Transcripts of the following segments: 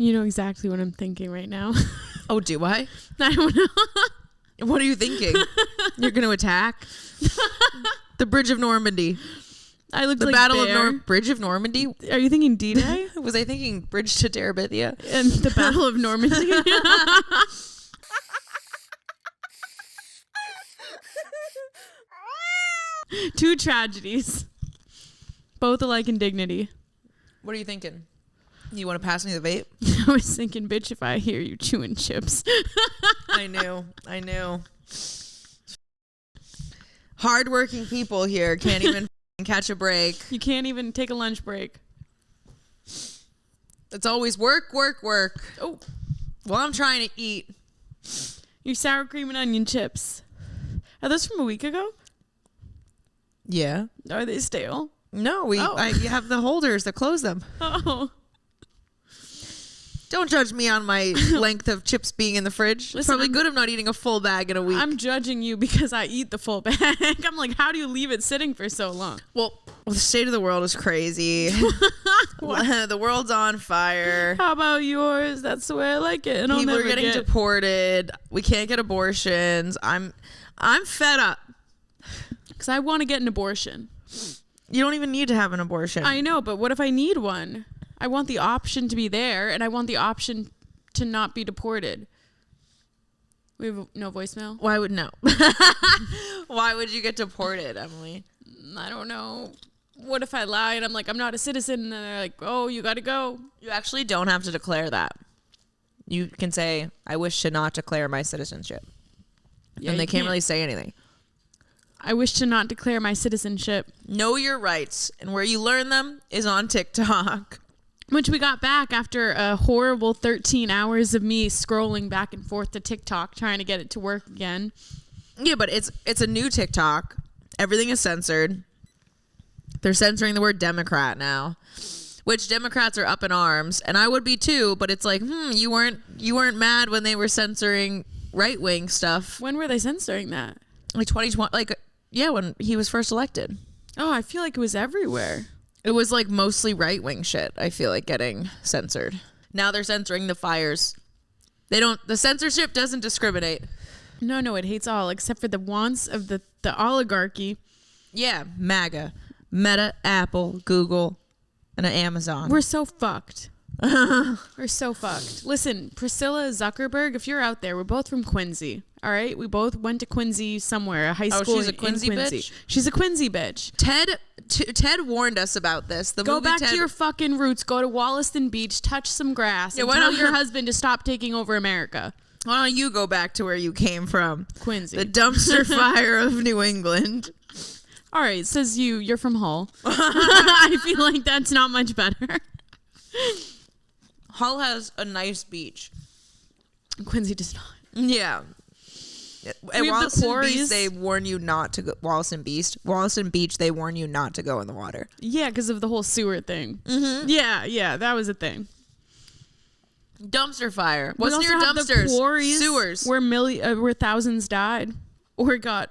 You know exactly what I'm thinking right now. Oh, do I? I don't know. What are you thinking? You're going to attack? The Bridge of Normandy. I looked The like Battle Bear. of Bridge of Normandy? Are you thinking D-Day? Was I thinking Bridge to Terabithia? And the Battle of Normandy? Two tragedies. Both alike in dignity. What are you thinking? You want to pass me the vape? I was thinking, bitch, if I hear you chewing chips. I knew. Hardworking people here can't even catch a break. You can't even take a lunch break. It's always work. Oh, Well, I'm trying to eat. your sour cream and onion chips. Are those from a week ago? Yeah. Are they stale? No, Oh. you have the holders that close them. Oh. Don't judge me on my length of chips being in the fridge. It's Listen, probably good I'm not eating a full bag in a week. I'm judging you because I eat the full bag. I'm like, how do you leave it sitting for so long? Well, the state of the world is crazy. The world's on fire. How about yours? That's the way I like it. And People are getting deported. We can't get abortions. I'm fed up. Because I want to get an abortion. You don't even need to have an abortion. I know, but what if I need one? I want the option to be there, and I want the option to not be deported. We have no voicemail? Why would no? Why would you get deported, Emily? I don't know. What if I lie and I'm like, I'm not a citizen, and they're like, oh, you got to go. You actually don't have to declare that. You can say, I wish to not declare my citizenship. Yeah, and they you can't really say anything. I wish to not declare my citizenship. Know your rights. And where you learn them is on TikTok. Which we got back after a horrible 13 hours of me scrolling back and forth to TikTok trying to get it to work again. Yeah, but it's a new TikTok. Everything is censored. They're censoring the word Democrat now, which Democrats are up in arms, and I would be too. But it's like, you weren't mad when they were censoring right wing stuff. When were they censoring that? Like 2020, when he was first elected. Oh, I feel like it was everywhere. It was like mostly right wing shit. I feel like getting censored. Now they're censoring the fires. The censorship doesn't discriminate. No, it hates all except for the wants of the oligarchy. Yeah, MAGA, Meta, Apple, Google, and Amazon. We're so fucked. We're so fucked. Listen, Priscilla Zuckerberg, if you're out there, we're both from Quincy. All right, we both went to Quincy somewhere, a high school. She's a in Quincy Quincy. bitch? She's a Quincy bitch. Ted warned us about this. Go back to your fucking roots. Go to Wollaston Beach, touch some grass, and why tell don't- your husband to stop taking over America. Why don't you go back to where you came from? Quincy. The dumpster fire of New England. All right, says you're from Hull. I feel like that's not much better. Hull has a nice beach. Quincy does not. Yeah. At We have the Wollaston quarries. Beach, they warn you not to go. Wollaston Beach, they warn you not to go in the water. Yeah, because of the whole sewer thing. Mm-hmm. Yeah, that was a thing. Dumpster fire. We What's also near have the dumpsters? quarries Sewers. where thousands died or got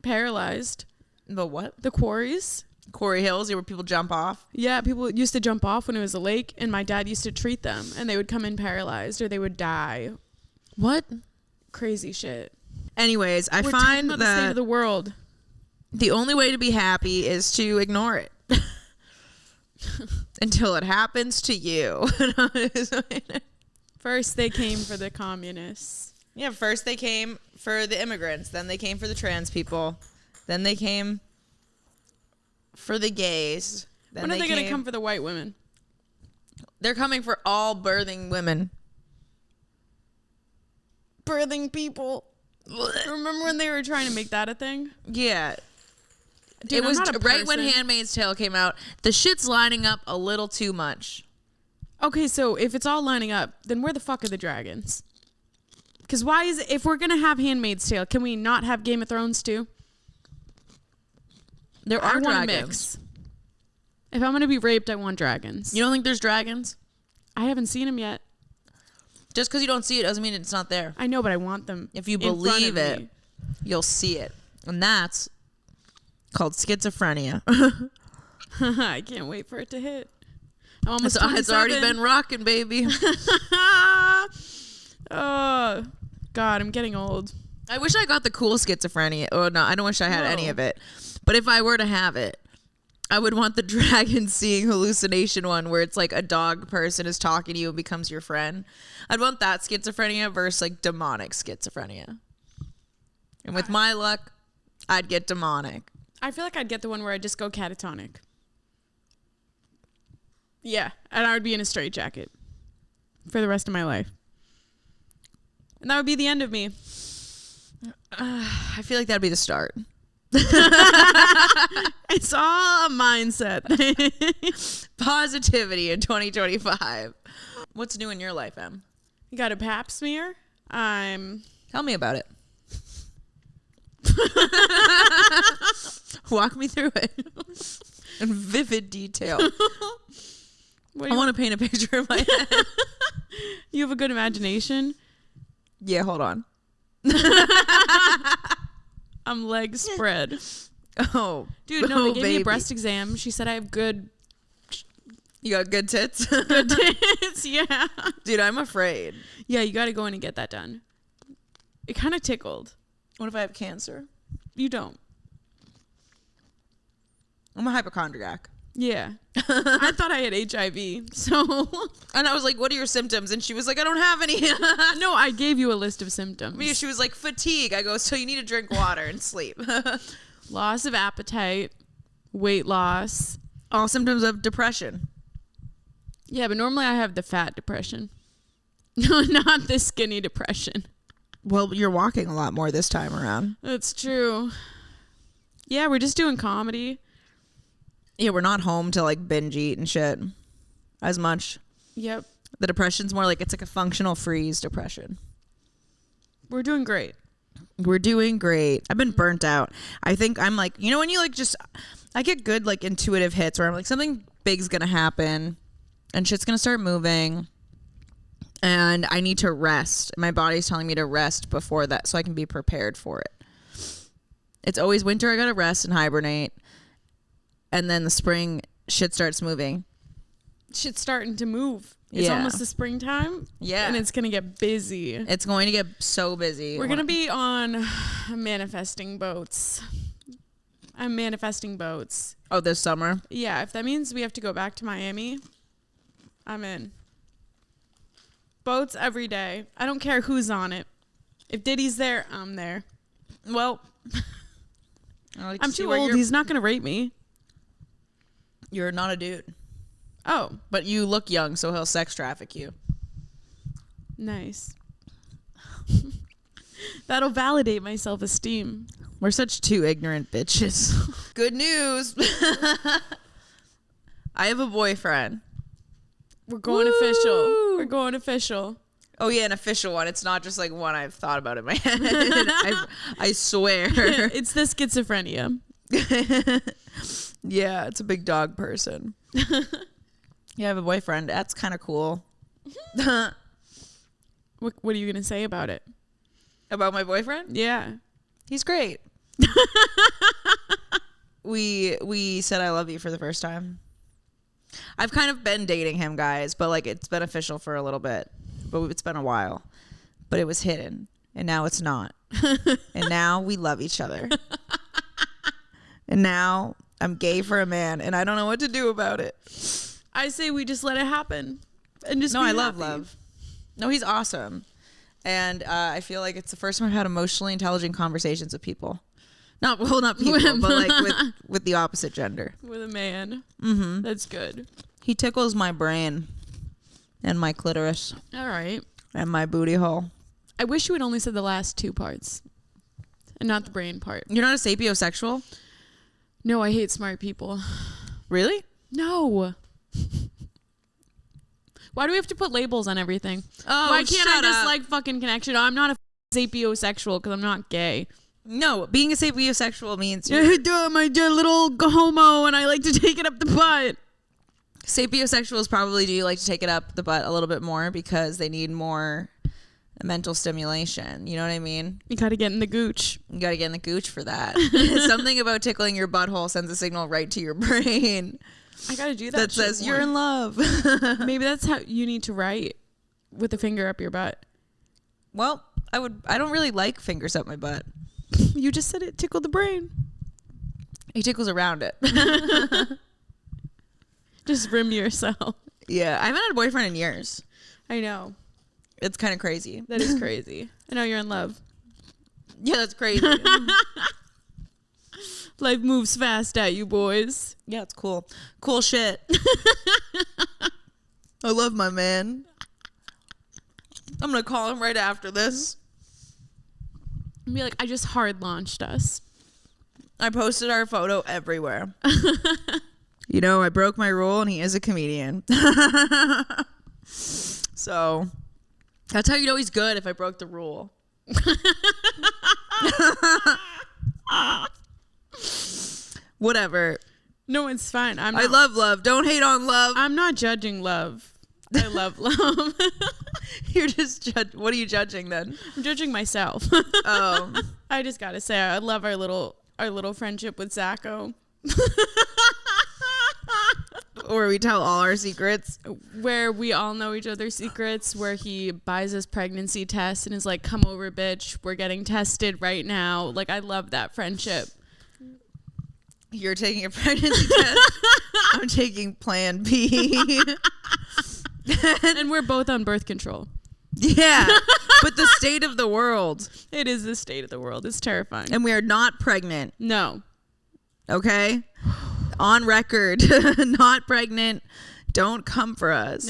paralyzed. The what? The quarries. Quarry Hills, where people jump off. Yeah, people used to jump off when it was a lake, and my dad used to treat them, and they would come in paralyzed or they would die. What? Crazy shit. Anyways, I We're find talking about the state that of the world. the only way to be happy is to ignore it. Until it happens to you. First, they came for the communists. Yeah, first they came for the immigrants, then they came for the trans people, then they came for the gays. Then When are they going to come for the white women? They're coming for all birthing women. Birthing people. Remember when they were trying to make that a thing? Yeah. Dude, it was I'm not a right when person. Handmaid's Tale came out. The shit's lining up a little too much. Okay, so if it's all lining up, then where the fuck are the dragons? Because why is it, if we're going to have Handmaid's Tale, can we not have Game of Thrones too? There I are want a dragons. mix. If I'm going to be raped, I want dragons. You don't think there's dragons? I haven't seen them yet. Just because you don't see it doesn't mean it's not there. I know, but I want them. If you in front believe of it, me. you'll see it. And that's called schizophrenia. I can't wait for it to hit. I'm almost 27. It's already been rocking, baby. Oh, God, I'm getting old. I wish I got the cool schizophrenia. Oh, no, I don't wish I had any of it. But if I were to have it, I would want the dragon seeing hallucination one where it's like a dog person is talking to you and becomes your friend. I'd want that schizophrenia versus like demonic schizophrenia. And with my luck, I'd get demonic. I feel like I'd get the one where I just go catatonic. Yeah, and I would be in a straitjacket for the rest of my life. And that would be the end of me. I feel like that'd be the start. It's all a mindset thing. Positivity in 2025. What's new in your life, Em? You got a pap smear? Tell me about it. Walk me through it in vivid detail. I want to paint a picture in my head. You have a good imagination? Yeah, hold on. I'm legs spread. Oh, dude, no, they gave me a baby. breast exam. She said I have good. You got good tits? Good tits, yeah. Dude, I'm afraid. Yeah, you got to go in and get that done. It kind of tickled. What if I have cancer? You don't. I'm a hypochondriac. Yeah. I thought I had HIV, so. And I was like, what are your symptoms? And she was like, I don't have any. No, I gave you a list of symptoms. She was like, fatigue. I go, so you need to drink water and sleep. Loss of appetite, weight loss. All symptoms of depression. Yeah, but normally I have the fat depression. No, not the skinny depression. Well, you're walking a lot more this time around. That's true. Yeah, we're just doing comedy. Yeah, we're not home to like binge eat and shit as much. Yep. The depression's more like it's like a functional freeze depression. We're doing great. We're doing great. I've been burnt out. I think I'm like, you know, when you like just, I get good like intuitive hits where I'm like something big's gonna happen and shit's gonna start moving and I need to rest. My body's telling me to rest before that so I can be prepared for it. It's always winter, I gotta rest and hibernate. And then the spring, shit starts moving. Shit's starting to move. It's almost the springtime. Yeah. And it's going to get busy. It's going to get so busy. We're going to be on manifesting boats. I'm manifesting boats. Oh, this summer? Yeah, if that means we have to go back to Miami, I'm in. Boats every day. I don't care who's on it. If Diddy's there, I'm there. Well, I'm too old. He's not going to rape me. You're not a dude. Oh. But you look young, so he'll sex traffic you. Nice. That'll validate my self-esteem. We're such two ignorant bitches. Good news. I have a boyfriend. We're going official. We're going official. Oh, yeah, an official one. It's not just like one I've thought about in my head. I swear. It's the schizophrenia. Yeah, it's a big dog person. Yeah, I have a boyfriend. That's kind of cool. What are you going to say about it? About my boyfriend? Yeah. He's great. We said I love you for the first time. I've kind of been dating him, guys, but like it's been official for a little bit. But it's been a while. But it was hidden. And now it's not. And now we love each other. And now I'm gay for a man, and I don't know what to do about it. I say we just let it happen. And just no, be I love happy. love. No, he's awesome. And I feel like it's the first time I've had emotionally intelligent conversations with people. Not people, but like with the opposite gender. With a man. Mm-hmm. That's good. He tickles my brain and my clitoris. All right. And my booty hole. I wish you had only said the last two parts and not the brain part. You're not a sapiosexual? No, I hate smart people. Really? No. Why do we have to put labels on everything? Oh, why can't I just up. like fucking connection? I'm not a sapiosexual because I'm not gay. No, being a sapiosexual means I'm a little homo and I like to take it up the butt. sapiosexuals probably do like to take it up the butt a little bit more because they need more mental stimulation. You know what I mean? You gotta get in the gooch. You gotta get in the gooch for that. Something about tickling your butthole sends a signal right to your brain. I gotta do that. That shit says more. you're in love. Maybe that's how you need to write, with a finger up your butt. Well, I don't really like fingers up my butt. You just said it tickled the brain. He tickles around it. Just rim yourself. Yeah, I haven't had a boyfriend in years. I know. It's kind of crazy. That is crazy. I know you're in love. Yeah, that's crazy. Life moves fast at you, boys. Yeah, it's cool. Cool shit. I love my man. I'm going to call him right after this. And be like, I just hard launched us. I posted our photo everywhere. You know, I broke my rule and he is a comedian. So that's how you know he's good, if I broke the rule. Whatever. No, it's fine. I love love. Don't hate on love. I'm not judging love. I love love. You're just what are you judging then? I'm judging myself. Oh. I just gotta say, I love our little friendship with Zacho. Where we tell all our secrets. Where we all know each other's secrets, where he buys us pregnancy tests and is like, come over, bitch, we're getting tested right now. Like, I love that friendship. You're taking a pregnancy test. I'm taking Plan B. And we're both on birth control. Yeah. But the state of the world. It is the state of the world. It's terrifying. And we are not pregnant. No. Okay? On record. Not pregnant. Don't come for us.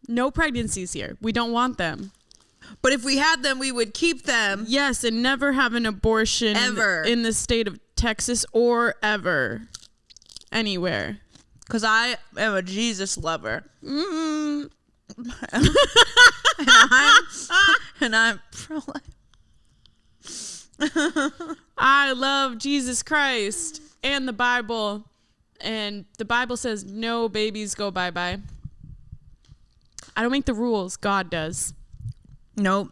No pregnancies here. We don't want them. But if we had them, we would keep them. Yes, and never have an abortion Ever. in the state of Texas or ever. Anywhere. Because I am a Jesus lover. Mm. and I'm pro-life. I love Jesus Christ and the Bible. And the Bible says no babies go bye-bye. I don't make the rules. God does. Nope.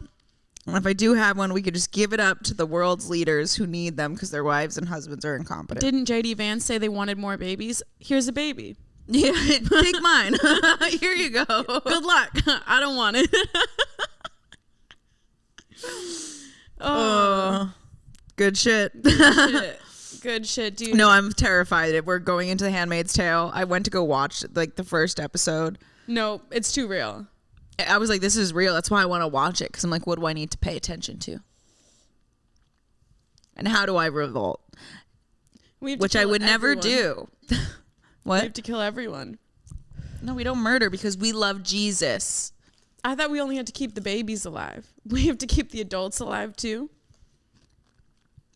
And if I do have one, we could just give it up to the world's leaders who need them because their wives and husbands are incompetent. Didn't J.D. Vance say they wanted more babies? Here's a baby. Yeah, take mine. Here you go. Good luck. I don't want it. Oh, good shit. Good shit, dude. No, I'm terrified. If we're going into The Handmaid's Tale, I went to go watch like the first episode. No, it's too real. I was like, this is real. That's why I want to watch it because I'm like, what do I need to pay attention to? And how do I revolt? Which I would never do. What? We have to kill everyone. No, we don't murder because we love Jesus. I thought we only had to keep the babies alive. We have to keep the adults alive too.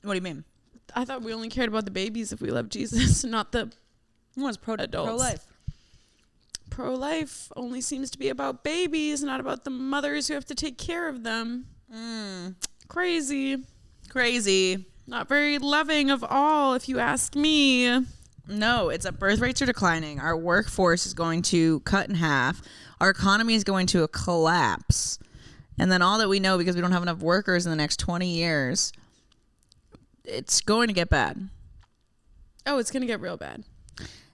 What do you mean? I thought we only cared about the babies if we love Jesus, not the What's adults. pro-life? Pro-life only seems to be about babies, not about the mothers who have to take care of them. Crazy. Not very loving of all, if you ask me. No, it's that birth rates are declining. Our workforce is going to cut in half. Our economy is going to collapse. And then all that we know, because we don't have enough workers in the next 20 years, it's going to get bad. Oh, it's going to get real bad.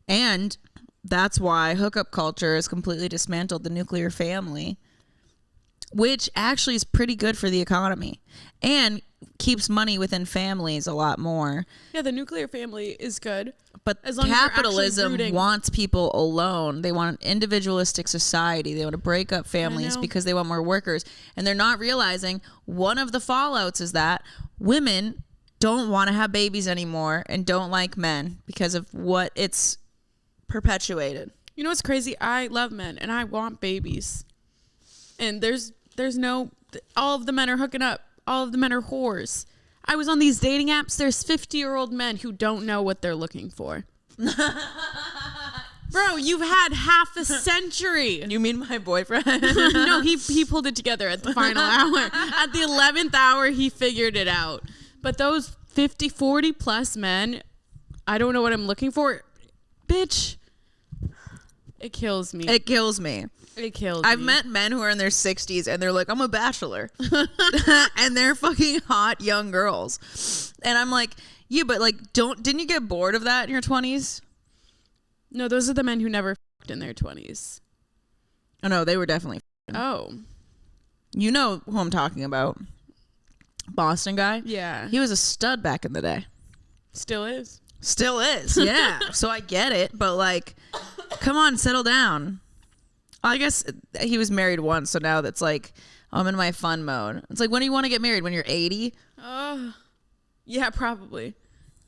And that's why hookup culture has completely dismantled the nuclear family, which actually is pretty good for the economy and keeps money within families a lot more. Yeah, the nuclear family is good. But as long as you're actually capitalism rooting. wants people alone. They want an individualistic society. They want to break up families because they want more workers. And they're not realizing one of the fallouts is that women don't want to have babies anymore and don't like men because of what it's perpetuated. You know what's crazy? I love men and I want babies. And there's no, all of the men are hooking up. All of the men are whores. I was on these dating apps. There's 50-year-old men who don't know what they're looking for. Bro, you've had half a century. You mean my boyfriend? No, he pulled it together at the final hour. At the 11th hour, he figured it out. But those 50, 40 plus men, I don't know what I'm looking for. Bitch, it kills me. It kills me. It kills I've me. met men who are in their 60s and they're like, I'm a bachelor. And they're fucking hot young girls. And I'm like, yeah, but like, didn't you get bored of that in your 20s? No, those are the men who never fucked in their 20s. Oh, no, they were definitely. Oh. You know who I'm talking about. Boston guy. Yeah. He was a stud back in the day. Still is. Still is. Yeah. So I get it. But like, come on, settle down. I guess he was married once. So now that's like, I'm in my fun mode. It's like, when do you want to get married? When you're 80? Yeah, probably.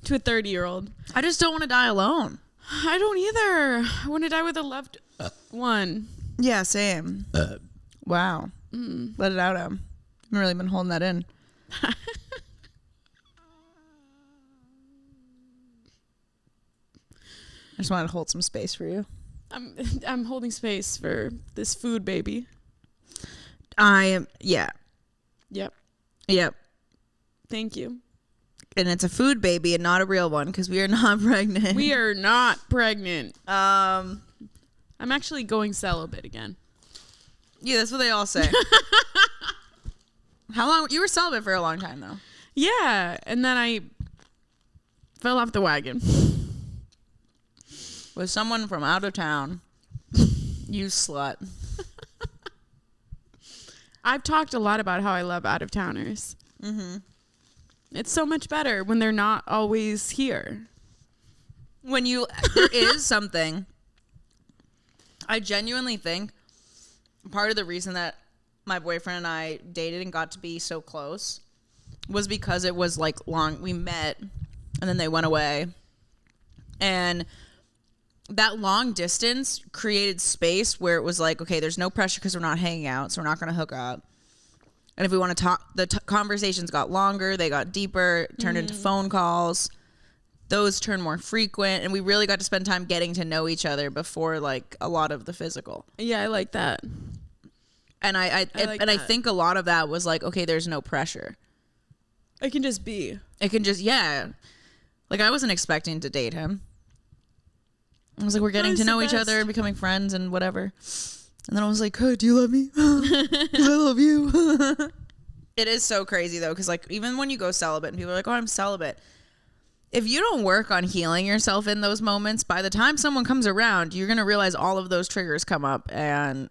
To a 30-year-old. I just don't want to die alone. I don't either. I want to die with a loved one. Yeah, same. Wow. Let it out. I've really been holding that in. I just wanted to hold some space for you. I'm holding space for this food baby. Yeah. Yep. Yep. Thank you. And it's a food baby and not a real one because we are not pregnant. We are not pregnant. I'm actually going celibate again. Yeah, that's what they all say. How long? You were celibate for a long time, though. Yeah, and then I fell off the wagon. With someone from out of town. You slut. I've talked a lot about how I love out-of-towners. Mm-hmm. It's so much better when they're not always here. There is something. I genuinely think part of the reason that my boyfriend and I dated and got to be so close was because it was like long. We met and then they went away. And that long distance created space where it was like, okay, there's no pressure because we're not hanging out, so we're not going to hook up. And if we want to talk, the conversations got longer, they got deeper, turned into phone calls. Those turned more frequent, and we really got to spend time getting to know each other before like a lot of the physical. Yeah, I like that. And I think a lot of that was like, okay, there's no pressure. It can just be. It can just, yeah. Like, I wasn't expecting to date him. I was like, we're getting to know each other, becoming friends and whatever. And then I was like, oh, do you love me? 'Cause I love you. It is so crazy, though, because, like, even when you go celibate and people are like, oh, I'm celibate. If you don't work on healing yourself in those moments, by the time someone comes around, you're going to realize all of those triggers come up and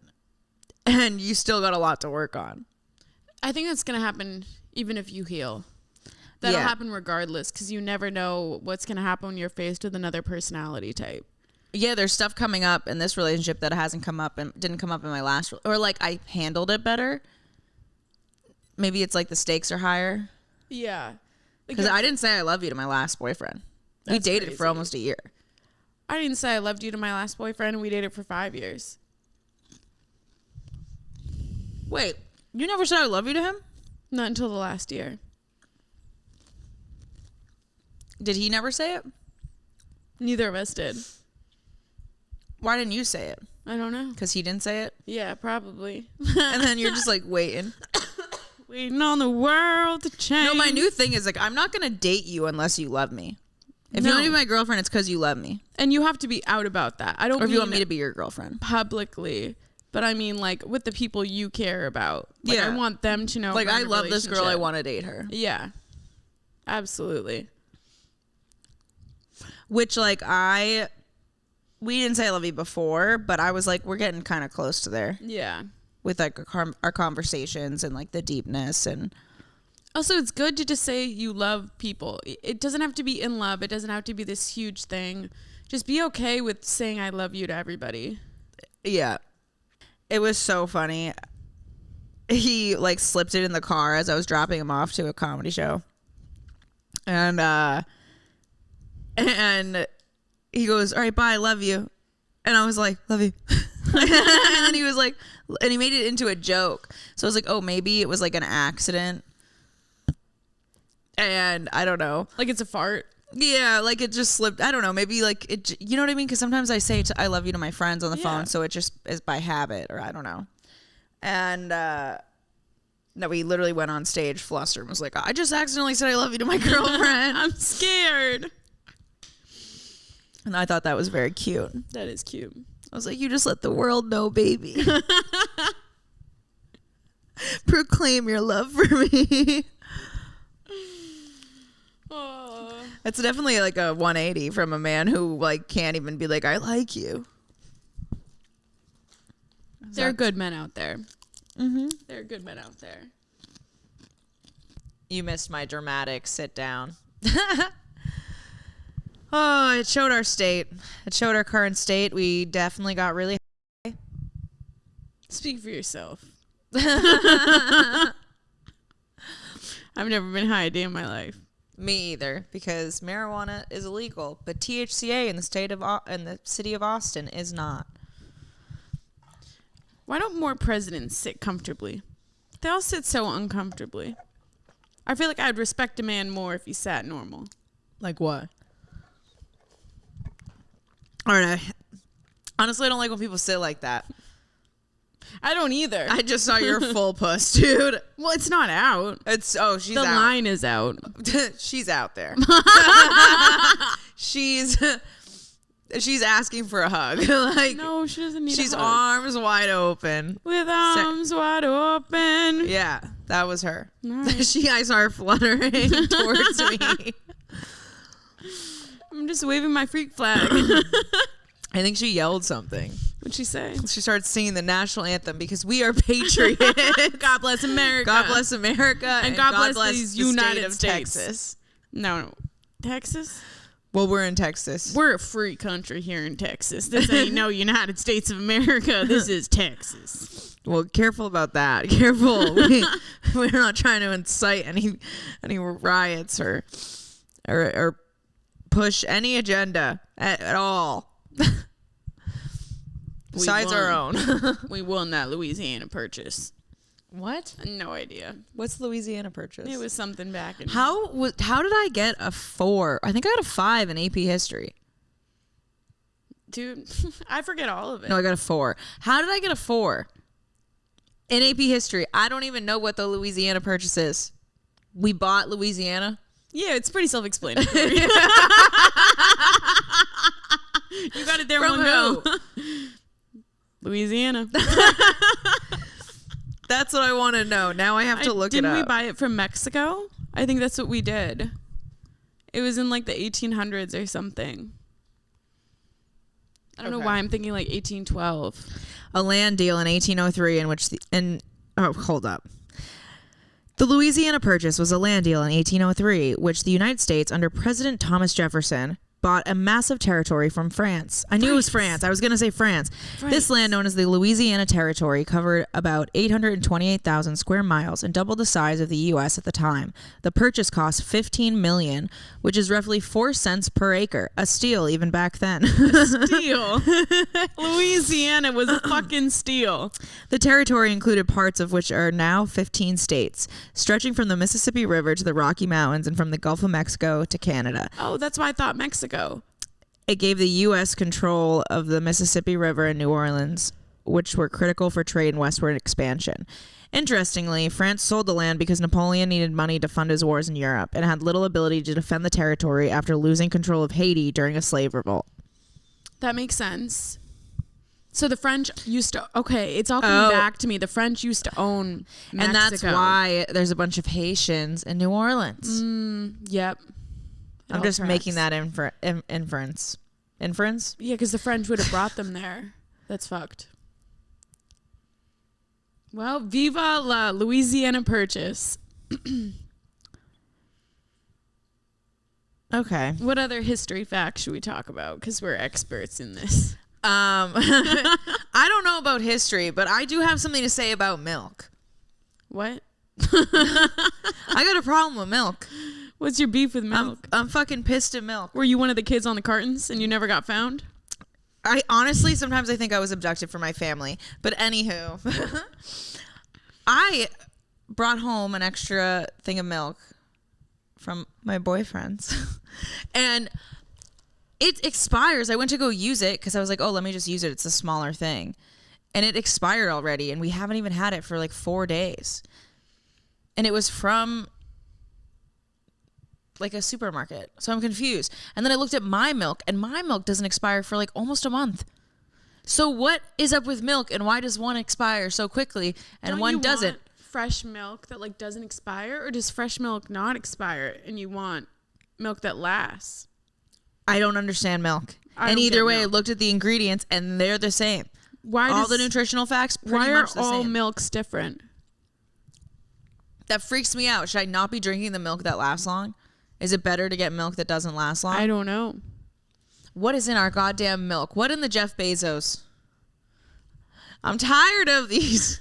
you still got a lot to work on. I think that's going to happen even if you heal. That'll happen regardless because you never know what's going to happen when you're faced with another personality type. Yeah, there's stuff coming up in this relationship that hasn't come up and didn't come up in my last, or like I handled it better. Maybe it's like the stakes are higher. Yeah. Because I didn't say I love you to my last boyfriend. We dated crazy. for almost a year. I didn't say I loved you to my last boyfriend, and we dated for 5 years. Wait, you never said I love you to him? Not until the last year. Did he never say it? Neither of us did. Why didn't you say it? I don't know. Because he didn't say it? Yeah, probably. And then you're just like waiting. Waiting on the world to change. No, my new thing is like, I'm not going to date you unless you love me. If you want to be my girlfriend, it's because you love me. And you have to be out about that. I don't Or if mean you want me to be your girlfriend. publicly, but I mean like with the people you care about. Like, Yeah. I want them to know. Like, we're I in a love this girl. I relationship. want to date her. Yeah. Absolutely. Which, like, we didn't say I love you before, but I was like, we're getting kind of close to there Yeah. with like our conversations and like the deepness. And Also, it's good to just say you love people. It doesn't have to be in love. It doesn't have to be this huge thing. Just be okay with saying I love you to everybody. yeah, it was so funny. He like slipped it in the car as I was dropping him off to a comedy show. And he goes, all right, bye, love you. And I was like, love you. And then he was like, and he made it into a joke. So I was like, oh, maybe it was like an accident. And I don't know. Like it's a fart. Yeah, like it just slipped. I don't know. Maybe like it, you know what I mean? Because sometimes I say I love you to my friends on the phone. So it just is by habit, or I don't know. And no, he literally went on stage flustered and was like, I just accidentally said I love you to my girlfriend. I'm scared. And I thought that was very cute. That is cute. I was like, you just let the world know, baby. Proclaim your love for me. Oh. It's definitely like a 180 from a man who like can't even be like, I like you. There are good men out there. Mm-hmm. There are good men out there. You missed my dramatic sit down. Oh, it showed our state. It showed our current state. We definitely got really high. Speak for yourself. I've never been high a day in my life. Me either, because marijuana is illegal, but THCA in the city of Austin is not. Why don't more presidents sit comfortably? They all sit so uncomfortably. I feel like I'd respect a man more if he sat normal. Like what? All right. Honestly, I don't like when people sit like that. I don't either. I just saw your full puss, dude. Well, it's not out. She's the out. line is out. She's out there. She's asking for a hug. Like, no, she doesn't need she's a hug. Arms wide open. With arms wide open. Yeah, that was her. Right. I saw her fluttering towards me. I'm just waving my freak flag. I think she yelled something. What'd she say? She started singing the national anthem because we are patriots. God bless America. God bless America. And God bless these the United state of States. Texas. No. Texas? Well, we're in Texas. We're a free country here in Texas. This ain't no United States of America. This is Texas. Well, careful about that. Careful. We're not trying to incite any riots or push any agenda at all. Besides our own. We won that Louisiana Purchase. What? No idea. What's Louisiana Purchase? It was something back in... How did I get a 4? I think I got a 5 in AP History. Dude, I forget all of it. No, I got a 4. How did I get a 4? In AP History, I don't even know what the Louisiana Purchase is. We bought Louisiana? Yeah, it's pretty self-explanatory. You got it there From one go. Louisiana. That's what I want to know. Now I have to look it up. Didn't we buy it from Mexico? I think that's what we did. It was in like the 1800s or something. I don't know why I'm thinking like 1812. A land deal in 1803 in which hold up. The Louisiana Purchase was a land deal in 1803, which the United States, under President Thomas Jefferson, bought a massive territory from France. I knew it was France. I was going to say France. This land, known as the Louisiana Territory, covered about 828,000 square miles and doubled the size of the U.S. at the time. The purchase cost $15 million, which is roughly 4 cents per acre. A steal even back then. Steal. Louisiana was a fucking steal. The territory included parts of which are now 15 states, stretching from the Mississippi River to the Rocky Mountains and from the Gulf of Mexico to Canada. Oh, that's why I thought Mexico. It gave the U.S. control of the Mississippi River and New Orleans, which were critical for trade and westward expansion. Interestingly, France sold the land because Napoleon needed money to fund his wars in Europe and had little ability to defend the territory after losing control of Haiti during a slave revolt. That makes sense. So the French used to... Okay, it's all coming back to me. The French used to own Mexico. And that's why there's a bunch of Haitians in New Orleans. Yep. I'm just making that inference. Inference? Yeah, because the French would have brought them there. That's fucked. Well, viva la Louisiana Purchase. Okay. What other history facts should we talk about? Because we're experts in this. I don't know about history, but I do have something to say about milk. What? I got a problem with milk. What's your beef with milk? I'm fucking pissed at milk. Were you one of the kids on the cartons and you never got found? I honestly, sometimes I think I was abducted from my family. But anywho, I brought home an extra thing of milk from my boyfriend's. And it expires. I went to go use it because I was like, oh, let me just use it. It's a smaller thing. And it expired already. And we haven't even had it for like 4 days. And it was from... like a supermarket. So I'm confused. And then I looked at my milk, and my milk doesn't expire for like almost a month. So what is up with milk, and why does one expire so quickly and one doesn't? Fresh milk that like doesn't expire, or does fresh milk not expire and you want milk that lasts. I don't understand milk. I And don't either get way, I milk. looked at the ingredients and they're the same. All the nutritional facts pretty why are much the all same. milks different? That freaks me out. Should I not be drinking the milk that lasts long? Is it better to get milk that doesn't last long? I don't know. What is in our goddamn milk? What in the Jeff Bezos? I'm tired of these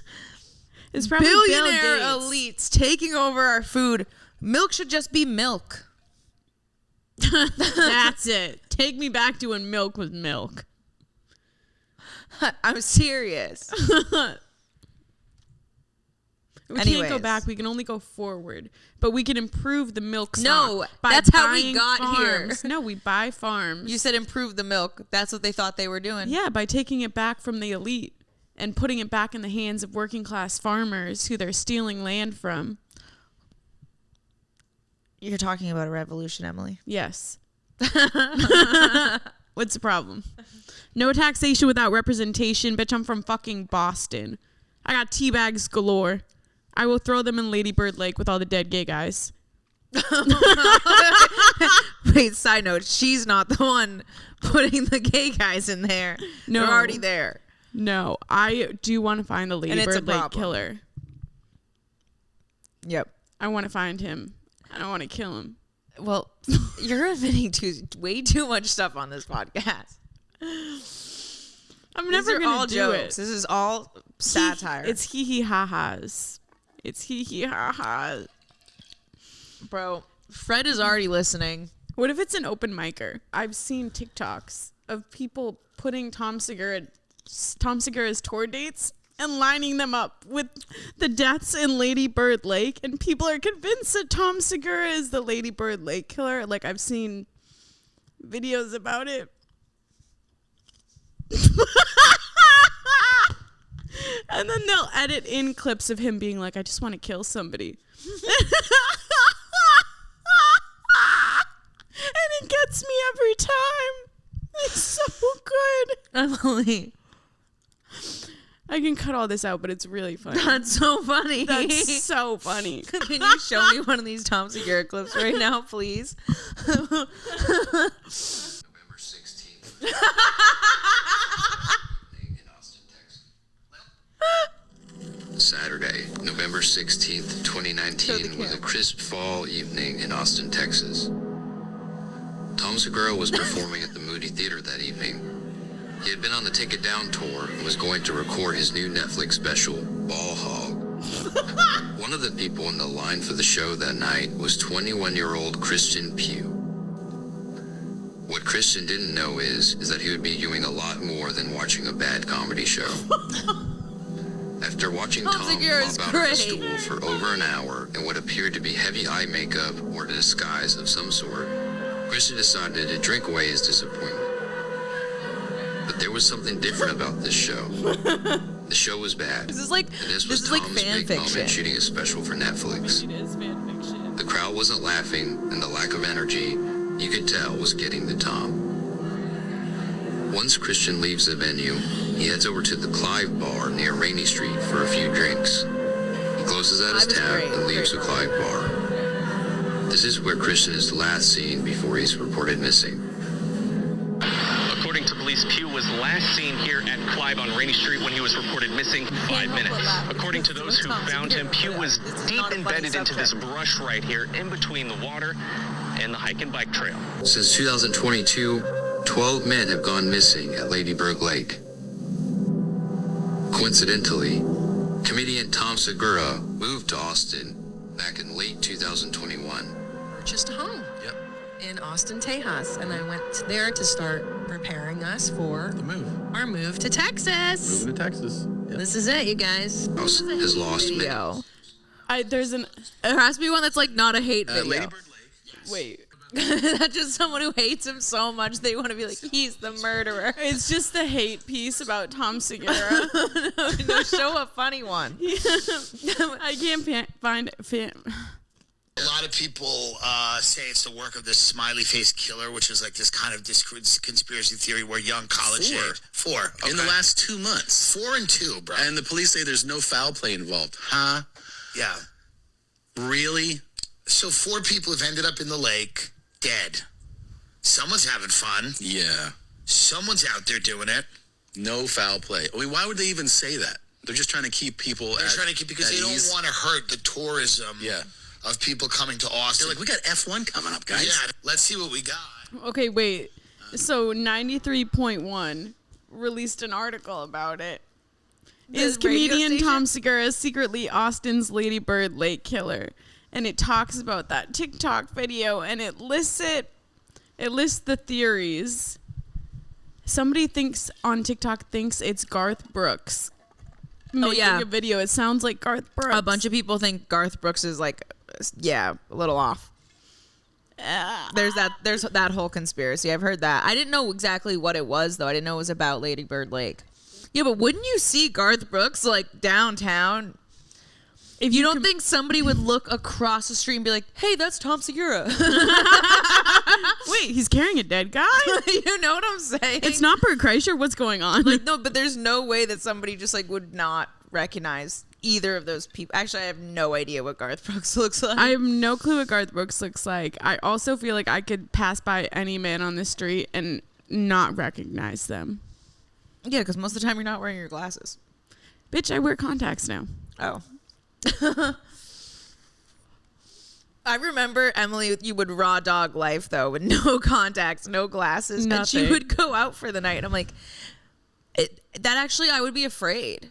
It's probably billionaire Bill elites Gates. taking over our food. Milk should just be milk. That's it. Take me back to when milk was milk. I'm serious. We can't go Anyways. back. We can only go forward. But we can improve the milk stock. No, by that's how we buying got here. farms. No, we buy farms. You said improve the milk. That's what they thought they were doing. Yeah, by taking it back from the elite and putting it back in the hands of working class farmers who they're stealing land from. You're talking about a revolution, Emily. Yes. What's the problem? No taxation without representation. Bitch, I'm from fucking Boston. I got tea bags galore. I will throw them in Lady Bird Lake with all the dead gay guys. Wait, side note, she's not the one putting the gay guys in there. No. They're already there. No, I do want to find the Lady And it's a Bird Lake problem. killer. Yep. I want to find him. I don't want to kill him. Well, you're admitting way too much stuff on this podcast. I'm These never are going all to do jokes. it. This is all satire. It's hee ha ha's. It's hee ha ha. Bro, Fred is already listening. What if it's an open micer? I've seen TikToks of people putting Tom Segura's tour dates and lining them up with the deaths in Lady Bird Lake, and people are convinced that Tom Segura is the Lady Bird Lake killer. Like, I've seen videos about it. And then they'll edit in clips of him being like, I just want to kill somebody. And it gets me every time. It's so good. Emily, I can cut all this out, but it's really funny. that's so funny. That's so funny. Can you show me one of these Tom Segura clips right now, please? November 16th. in Austin, Texas. Saturday, November 16th, 2019 was a crisp fall evening in Austin, Texas. Tom Segura was performing at the Moody Theater that evening. He had been on the Take It Down tour and was going to record his new Netflix special, Ball Hog. One of the people in the line for the show that night was 21-year-old Christian Pugh. What Christian didn't know is that he would be doing a lot more than watching a bad comedy show. After watching Tom Segura is flop out of great. a stool for over an hour in what appeared to be heavy eye makeup or a disguise of some sort, Christian decided to drink away his disappointment. But there was something different about this show. The show was bad. This is like And this was Tom's fan big fiction. moment shooting a special for Netflix. It is fan fiction. The crowd wasn't laughing, and the lack of energy, you could tell, was getting to Tom. Once Christian leaves the venue, he heads over to the Clive Bar near Rainey Street for a few drinks. He closes out his Clive is tab great. and leaves the Great. Clive Bar. This is where Christian is last seen before he's reported missing. According to police, Pugh was last seen here at Clive on Rainey Street when he was reported missing 5 help but minutes. laugh. According to those who Tom found him, Segura. Pugh was This is deep not a funny embedded into this subject. brush right here in between the water and the hike and bike trail. Since 2022, 12 men have gone missing at Lady Bird Lake. Coincidentally, comedian Tom Segura moved to Austin back in late 2021. Purchased a home in Austin, Tejas, and I went there to start preparing us for our move to Texas. Moving to Texas. Yep. This is it, you guys. House has lost many. Video. There's It has to be one that's like not a hate video. Lady Bird Lake. wait. That's just someone who hates him so much they want to be like, he's the murderer. It's just the hate piece about Tom Segura. No, show a funny one. I can't find A lot of people say it's the work of this smiley face killer, which is like this kind of conspiracy theory where young college age. Four. In the last 2 months. 4 and 2, bro. And the police say there's no foul play involved. Huh? Yeah. Really? So 4 people have ended up in the lake. dead. Someone's having fun. Yeah. Someone's out there doing it. No foul play. I mean, why would they even say that? They're just trying to keep people They're trying to keep, because they ease. don't want to hurt the tourism of people coming to Austin. They're like, we got F1 coming up, guys. Yeah, let's see what we got. Okay, wait. So 93.1 released an article about it. Is comedian Tom Segura secretly Austin's Lady Bird Lake killer? And it talks about that TikTok video, and it lists the theories. Somebody thinks on TikTok it's Garth Brooks making a video. It sounds like Garth Brooks. A bunch of people think Garth Brooks is like, a little off. There's that whole conspiracy. I've heard that. I didn't know exactly what it was, though. I didn't know it was about Lady Bird Lake. Yeah, but wouldn't you see Garth Brooks like downtown? If you don't think somebody would look across the street and be like, "Hey, that's Tom Segura." Wait, he's carrying a dead guy? You know what I'm saying? It's not Bert Kreischer. What's going on? Like, no, but there's no way that somebody just like would not recognize either of those people. Actually, I have no idea what Garth Brooks looks like. I have no clue what Garth Brooks looks like. I also feel like I could pass by any man on the street and not recognize them. Yeah, because most of the time you're not wearing your glasses. Bitch, I wear contacts now. Oh. I remember, Emily, you would raw dog life, though, with no contacts, no glasses. Nothing. And she would go out for the night. And I'm like, I would be afraid.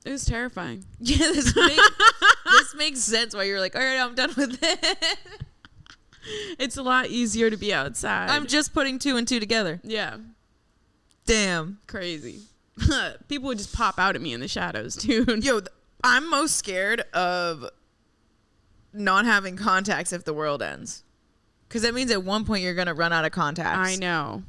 It was terrifying. Yeah, this makes sense why you're like, all right, I'm done with it. It's a lot easier to be outside. I'm just putting two and two together. Yeah. Damn. Crazy. People would just pop out at me in the shadows, dude. Yo, I'm most scared of not having contacts if the world ends. Because that means at one point you're going to run out of contacts. I know.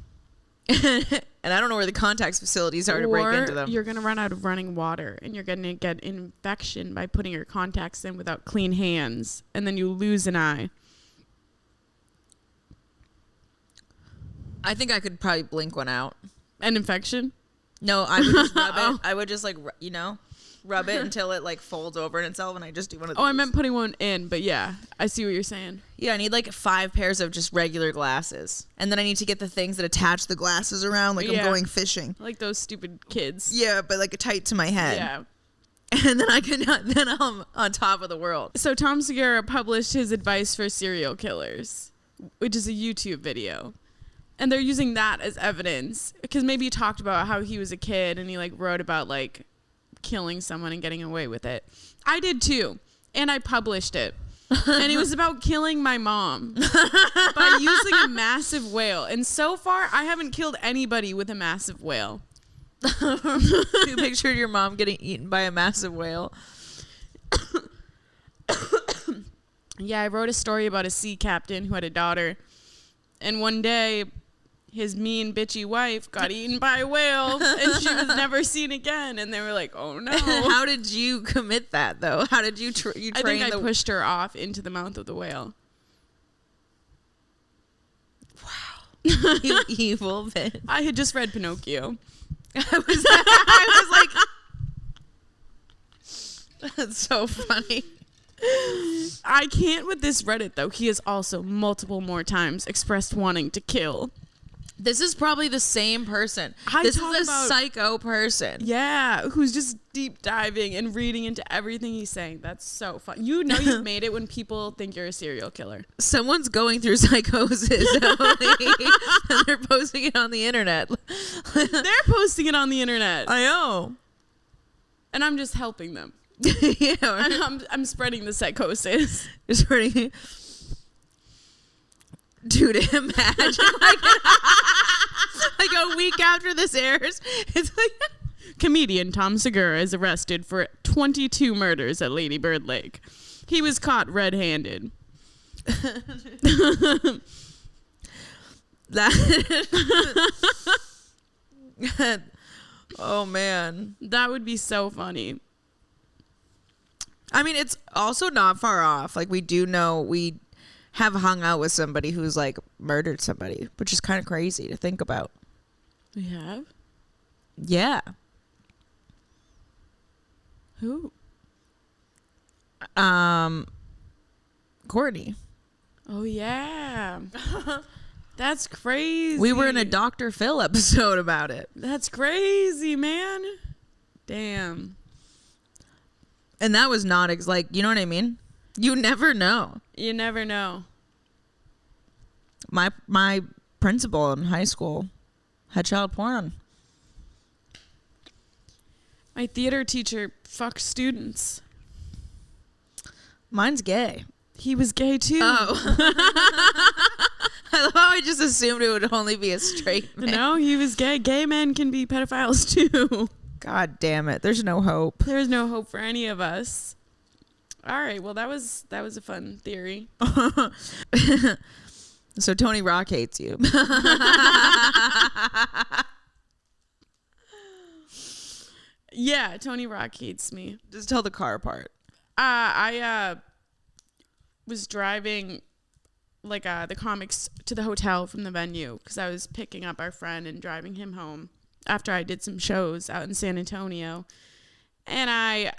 And I don't know where the contacts facilities are to break into them. You're going to run out of running water, and you're going to get an infection by putting your contacts in without clean hands, and then you lose an eye. I think I could probably blink one out. An infection? No, I would just rub it. I would just rub it until it like folds over in itself, and I just do one of those. Oh, I meant putting one in, but yeah, I see what you're saying. Yeah, I need like 5 pairs of just regular glasses, and then I need to get the things that attach the glasses around, like I'm going fishing. Like those stupid kids. Yeah, but like tight to my head. Yeah. And then then I'm on top of the world. So Tom Segura published his advice for serial killers, which is a YouTube video. And they're using that as evidence because maybe he talked about how he was a kid and he like wrote about like killing someone and getting away with it. I did too. And I published it. And it was about killing my mom by using a massive whale. And so far, I haven't killed anybody with a massive whale. You pictured your mom getting eaten by a massive whale. Yeah, I wrote a story about a sea captain who had a daughter. And one day, his mean, bitchy wife got eaten by a whale, and she was never seen again. And they were like, "Oh no!" How did you commit that, though? How did you train? I think I pushed her off into the mouth of the whale. Wow, you evil bitch! I had just read Pinocchio. I was like, that's so funny. I can't with this Reddit though. He has also multiple more times expressed wanting to kill. This is probably the same person. This is a psycho person. Yeah, who's just deep diving and reading into everything he's saying. That's so fun. You know you've made it when people think you're a serial killer. Someone's going through psychosis, Emily, and they're posting it on the internet. They're posting it on the internet. I know. And I'm just helping them. Yeah. And I'm spreading the psychosis. You're spreading. Dude, imagine like a week after this airs, it's like comedian Tom Segura is arrested for 22 murders at Lady Bird Lake. He was caught red-handed. Oh man, that would be so funny. I mean, it's also not far off. Like, we do know we have hung out with somebody who's like murdered somebody, which is kind of crazy to think about. We have? Yeah. Who? Courtney. Oh, yeah. That's crazy. We were in a Dr. Phil episode about it. That's crazy, man. Damn. And that was not like, you know what I mean? You never know. You never know. My principal in high school had child porn. My theater teacher fucked students. Mine's gay. He was gay too. Oh. I love how I just assumed it would only be a straight man. No, he was gay. Gay men can be pedophiles too. God damn it. There's no hope. There's no hope for any of us. All right. Well, that was a fun theory. So Tony Rock hates you. Yeah, Tony Rock hates me. Just tell the car part. I was driving the comics to the hotel from the venue because I was picking up our friend and driving him home after I did some shows out in San Antonio. And I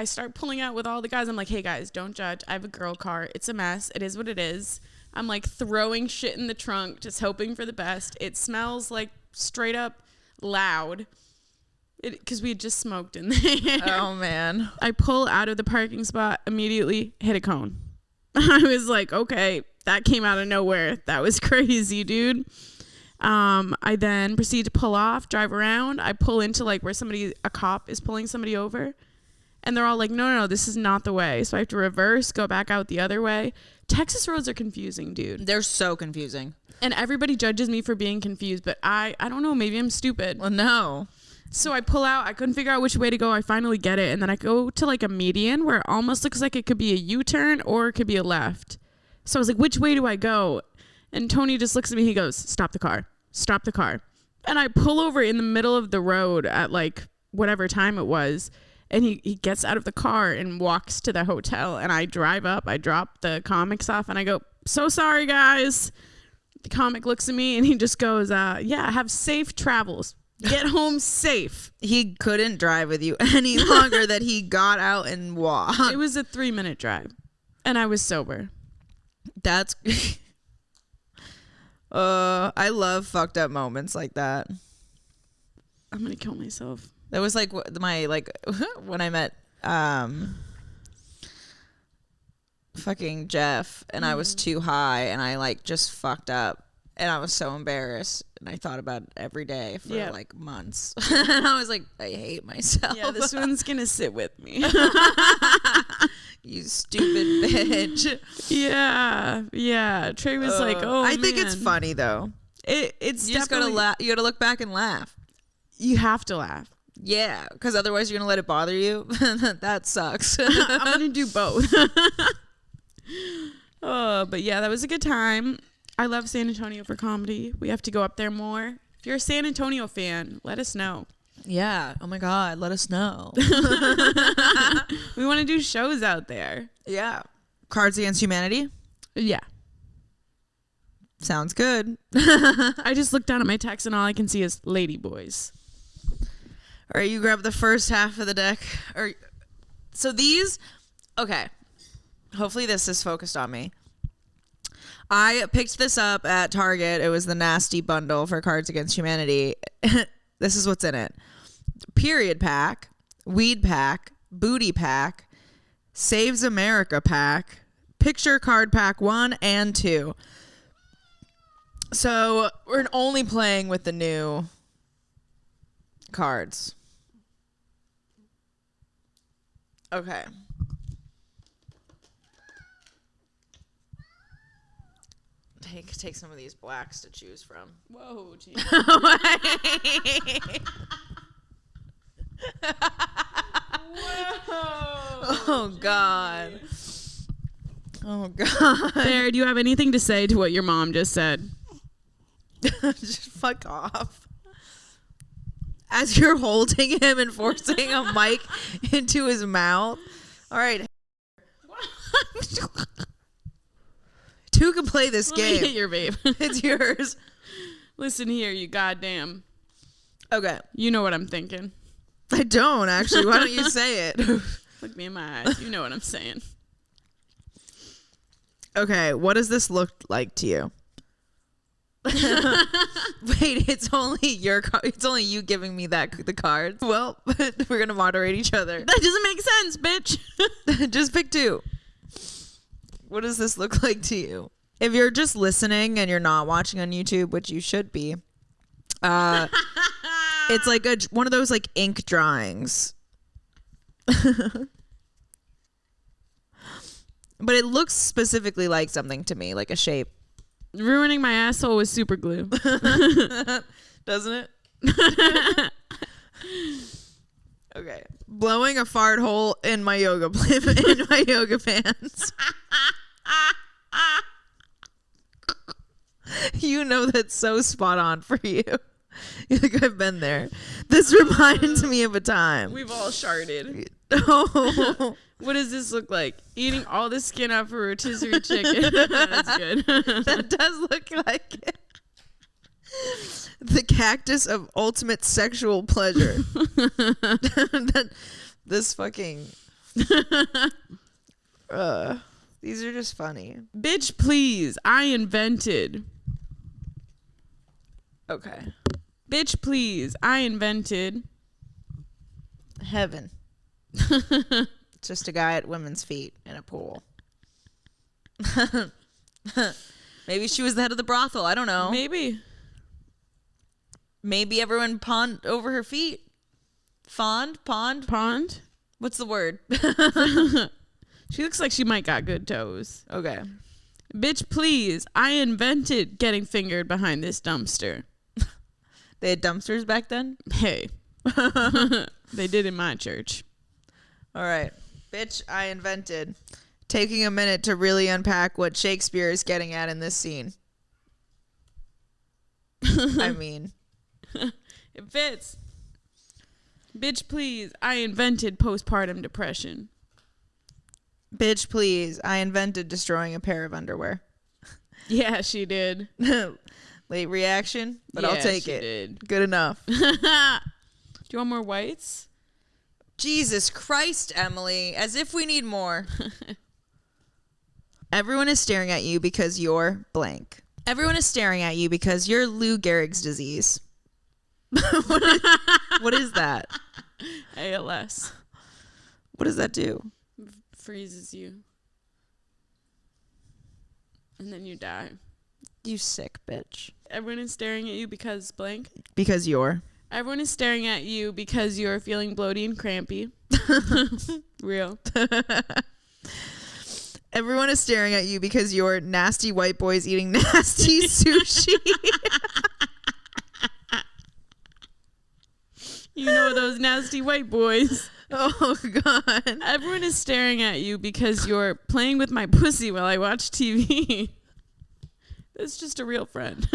start pulling out with all the guys. I'm like, hey guys, don't judge. I have a girl car. It's a mess. It is what it is. I'm like throwing shit in the trunk, just hoping for the best. It smells like straight up loud. Because we had just smoked in there. Oh, man. I pull out of the parking spot, immediately hit a cone. I was like, okay, that came out of nowhere. That was crazy, dude. I then proceed to pull off, drive around. I pull into where a cop is pulling somebody over. And they're all like, no, this is not the way. So I have to reverse, go back out the other way. Texas roads are confusing, dude. They're so confusing. And everybody judges me for being confused. But I don't know, maybe I'm stupid. Well, no. So I pull out. I couldn't figure out which way to go. I finally get it. And then I go to a median where it almost looks like it could be a U-turn or it could be a left. So I was like, which way do I go? And Tony just looks at me. He goes, stop the car. Stop the car. And I pull over in the middle of the road at whatever time it was. And he gets out of the car and walks to the hotel. And I drive up. I drop the comics off. And I go, so sorry, guys. The comic looks at me and he just goes, yeah, have safe travels. Get home safe. He couldn't drive with you any longer that he got out and walked. It was a 3-minute drive. And I was sober. That's... I love fucked up moments like that. I'm going to kill myself. That was my when I met fucking Jeff and I was too high and I just fucked up and I was so embarrassed and I thought about it every day for months. And I was like, I hate myself. Yeah, this one's going to sit with me. You stupid bitch. Yeah. Trey was like, oh, I think it's funny though. It's you just gotta laugh. You gotta look back and laugh. You have to laugh. Yeah, because otherwise you're gonna let it bother you. That sucks. I'm gonna do both. But yeah, that was a good time. I love San Antonio for comedy. We have to go up there more. If you're a San Antonio fan, let us know. Yeah. Oh my God. Let us know. We want to do shows out there. Yeah. Cards Against Humanity. Yeah. Sounds good. I just looked down at my text and all I can see is Lady Boys. All right, you grab the first half of the deck. So these, okay. Hopefully this is focused on me. I picked this up at Target. It was the nasty bundle for Cards Against Humanity. This is what's in it. Period pack, weed pack, booty pack, Saves America pack, picture card pack 1 and 2. So we're only playing with the new cards. Okay. Take some of these blacks to choose from. Whoa, geez. Oh God. Oh God. Bear, do you have anything to say to what your mom just said? Just fuck off. As you're holding him and forcing a mic into his mouth. All right. Two can play this Let me game. hit your babe. It's yours. Listen here, you goddamn. Okay. You know what I'm thinking. I don't actually. Why don't you say it? Look me in my eyes. You know what I'm saying. Okay, what does this look like to you? Wait, it's only you giving me the cards. Well, we're gonna moderate each other. That doesn't make sense, bitch. Just pick two. What does this look like to you? If you're just listening and you're not watching on YouTube, which you should be, it's like one of those like ink drawings. But it looks specifically like something to me, like a shape. Ruining my asshole with super glue. Doesn't it? Okay. Blowing a fart hole in my yoga pants. You know that's so spot on for you. You're like, I've been there. This reminds me of a time. We've all sharded. Oh. What does this look like? Eating all the skin off a rotisserie chicken. That's good. That does look like it. The cactus of ultimate sexual pleasure. This fucking... these are just funny. Bitch, please. I invented. Okay. Bitch, please. I invented. Heaven. Just a guy at women's feet in a pool. Maybe she was the head of the brothel. I don't know. Maybe everyone pawned over her feet. Pond? What's the word? She looks like she might got good toes. Okay. Bitch, please. I invented getting fingered behind this dumpster. They had dumpsters back then? Hey. They did in my church. All right. Bitch, I invented taking a minute to really unpack what Shakespeare is getting at in this scene. I mean. It fits. Bitch, please. I invented postpartum depression. Bitch, please. I invented destroying a pair of underwear. Yeah, she did. Late reaction, but I'll take it. Did. Good enough. Do you want more whites? Jesus Christ, Emily. As if we need more. Everyone is staring at you because you're blank. Everyone is staring at you because you're Lou Gehrig's disease. What is that? ALS. What does that do? Freezes you. And then you die. You sick bitch. Everyone is staring at you because blank. Because you're. Everyone is staring at you because you're feeling bloaty and crampy. Real. Everyone is staring at you because you're nasty white boys eating nasty sushi. You know those nasty white boys. Oh, God. Everyone is staring at you because you're playing with my pussy while I watch TV. That's just a real friend.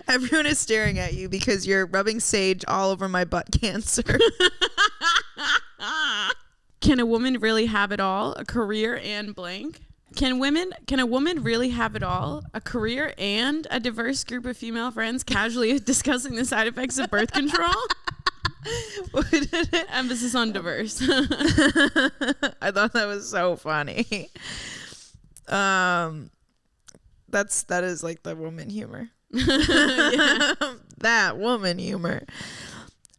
Everyone is staring at you because you're rubbing sage all over my butt cancer. Can a woman really have it all? A career and blank? Can a woman really have it all? A career and a diverse group of female friends casually discussing the side effects of birth control? Emphasis on diverse. I thought that was so funny. That is like the woman humor. That woman humor.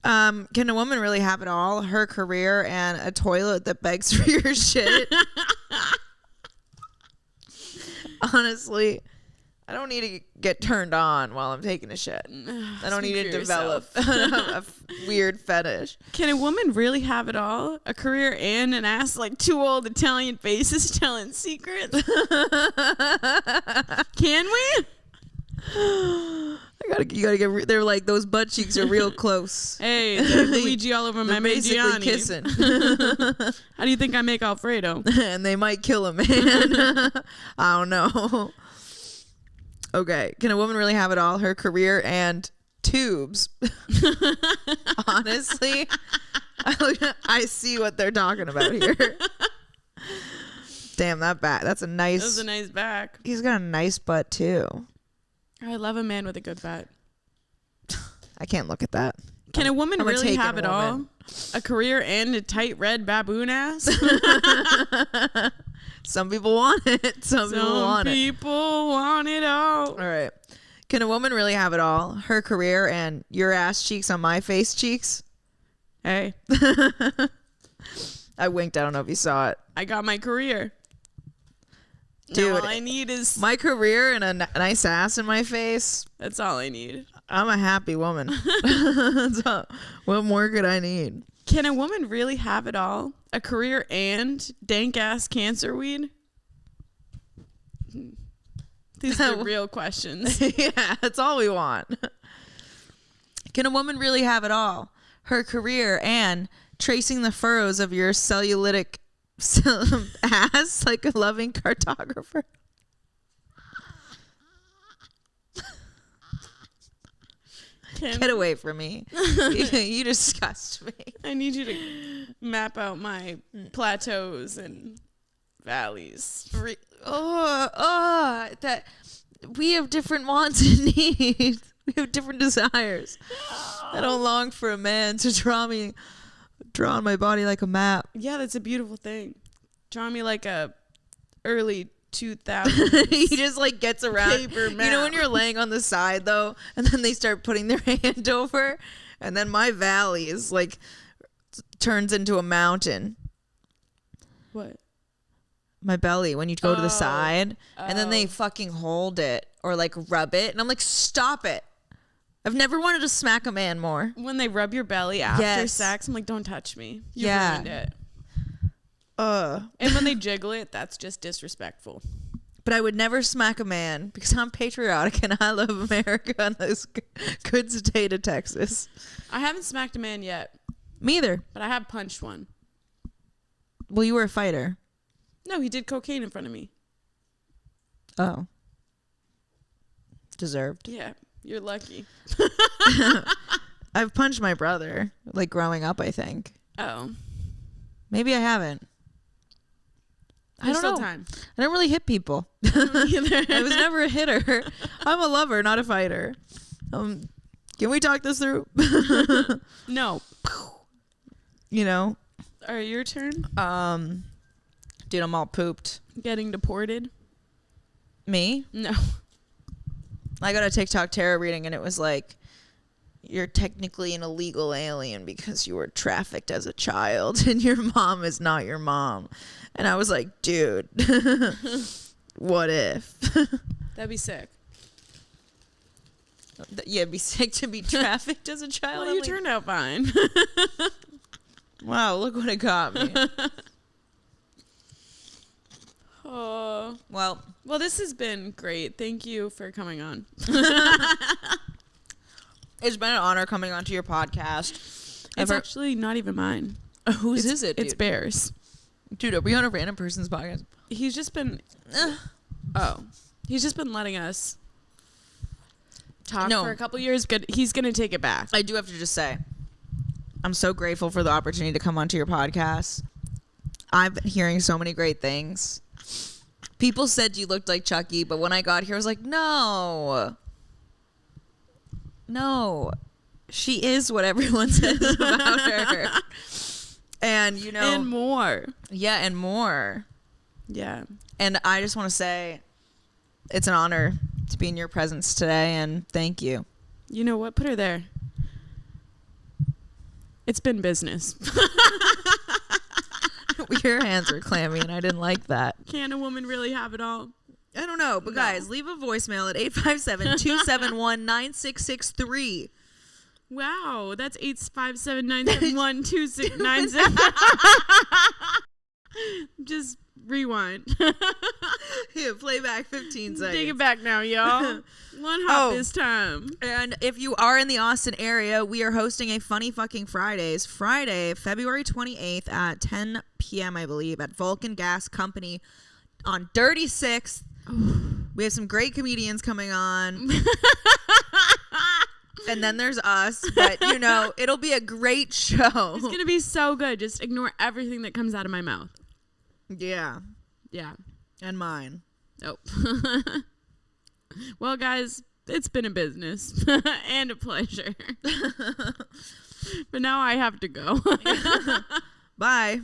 Can a woman really have it all? Her career and a toilet that begs for your shit. Honestly, I don't need to get turned on while I'm taking a shit. I don't need to develop a weird fetish. Can a woman really have it all? A career and an ass like two old Italian faces telling secrets? Can we? You gotta get. They're like, those butt cheeks are real close. Hey, they're Luigi all over my basically Maggiani. kissing. How do you think I make Alfredo? And they might kill a man. I don't know. Okay, can a woman really have it all? Her career and tubes. Honestly, I see what they're talking about here. Damn, that back. That's a nice. That was a nice back. He's got a nice butt too. I love a man with a good butt. I can't look at that. Can a woman I'm a really taken have it all? A career and a tight red baboon ass? Some people want it. Some people want it. People want it all. All right. Can a woman really have it all? Her career and your ass cheeks on my face cheeks? Hey, I winked. I don't know if you saw it. I got my career. Dude, Now all I need is my career and a nice ass in my face. that's all I need. I'm a happy woman. So, what more could I need? Can a woman really have it all? A career and dank ass cancer weed? These are the real questions. Yeah, that's all we want. Can a woman really have it all? Her career and tracing the furrows of your cellulitic ass like a loving cartographer. Get away from me. You disgust me. I need you to map out my plateaus and valleys. That we have different wants and needs. We have different desires. I don't long for a man to draw on my body like a map. Yeah, that's a beautiful thing. Draw me like a early 2000s. He just like gets around. Paper You know when you're laying on the side though, and then they start putting their hand over, and then my valley is like turns into a mountain. What? My belly when you go to the side, and then they fucking hold it or like rub it, and I'm like, stop it. I've never wanted to smack a man more. When they rub your belly after Yes. sex, I'm like, don't touch me. You Yeah. ruined it. And when they jiggle it, that's just disrespectful. But I would never smack a man because I'm patriotic and I love America and this good state of Texas. I haven't smacked a man yet, Me either. but I have punched one. Well, you were a fighter. No, he did cocaine in front of me. Oh. Deserved. Yeah, you're lucky. I've punched my brother, like growing up, I think. Oh. Maybe I haven't. I There's don't still know. time. I don't really hit people. I was never a hitter. I'm a lover, not a fighter. Can we talk this through? No. You know? All right, your turn. Dude, I'm all pooped. Getting deported? Me? No. I got a TikTok tarot reading and it was like, you're technically an illegal alien because you were trafficked as a child and your mom is not your mom. And I was like, dude, what if? That'd be sick. Yeah, it'd be sick to be trafficked as a child. Well, I'm you like, turned out fine. wow, look what it got me. Oh. Well, This has been great. Thank you for coming on. it's been an honor coming onto your podcast. It's actually not even mine. Whose is it, dude? It's Bear's. Dude, are we on a random person's podcast? He's just been... He's just been letting us talk for a couple years. Good. He's going to take it back. I do have to just say, I'm so grateful for the opportunity to come onto your podcast. I've been hearing so many great things. People said you looked like Chucky, but when I got here, I was like, no. She is what everyone says about her. And, you know. And more. Yeah, and more. Yeah. And I just want to say it's an honor to be in your presence today, and thank you. You know what? Put her there. It's been business. Your hands were clammy, and I didn't like that. Can a woman really have it all? I don't know, but guys, leave a voicemail at 857-271-9663. Wow, that's 857-971-2697. Just rewind. Yeah, play back 15 seconds. Take it back now, y'all. One hop this time. And if you are in the Austin area, we are hosting a Funny Fucking Fridays, Friday, February 28th at 10 p.m., I believe, at Vulcan Gas Company on Dirty 6th. We have some great comedians coming on. And then there's us, but you know, it'll be a great show. It's going to be so good. Just ignore everything that comes out of my mouth. Yeah. Yeah. And mine. Oh. Well, guys, it's been a business and a pleasure. But now I have to go. Bye.